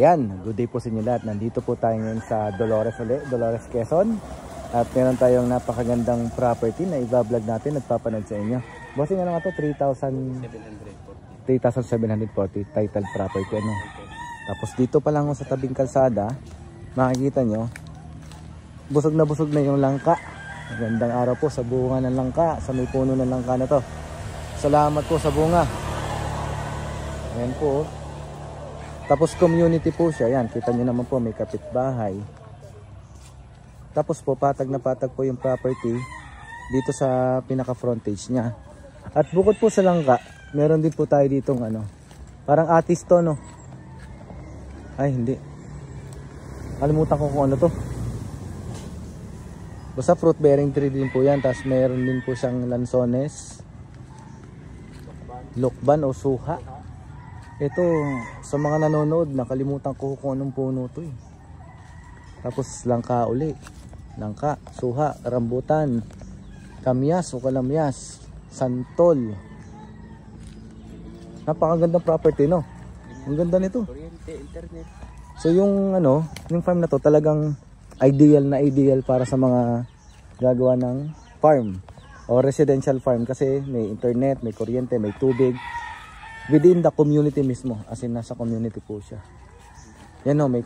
Ayan, good day po sa inyo lahat. Nandito po tayo ngayon sa Dolores ulit, Dolores, Quezon. At meron tayong napakagandang property na i-vlog natin at papanood sa inyo. Bossing, ano nga to? 3,740 title property. Ano? Tapos dito pa lang sa tabing kalsada, makikita nyo, busog na yung langka. Magandang araw po sa bunga ng langka, sa may puno ng langka na to. Salamat po sa bunga. Ayan po. Tapos community po siya. Yan, kita nyo naman po may kapitbahay. Tapos po patag na patag po yung property dito sa pinaka frontage niya. At bukod po sa langka, meron din po tayo ditong ano, parang atis to, no? Ay, hindi. Kalimutan ko kung ano to. Basta fruit bearing tree din po yan. Tapos meron din po siyang lansones, lokban o suha. Ito, sa mga nanonood, nakalimutan ko kung anong puno to eh. Tapos langka uli. Langka, suha, rambutan, kamyas o kalamyas, santol. Napakagandang property, no? Ang ganda nito. Internet. So yung ano, yung farm na to talagang ideal na ideal para sa mga gagawa ng farm o residential farm kasi may internet, may kuryente, may tubig. Within the community mismo, as in nasa community po siya. Yan o, may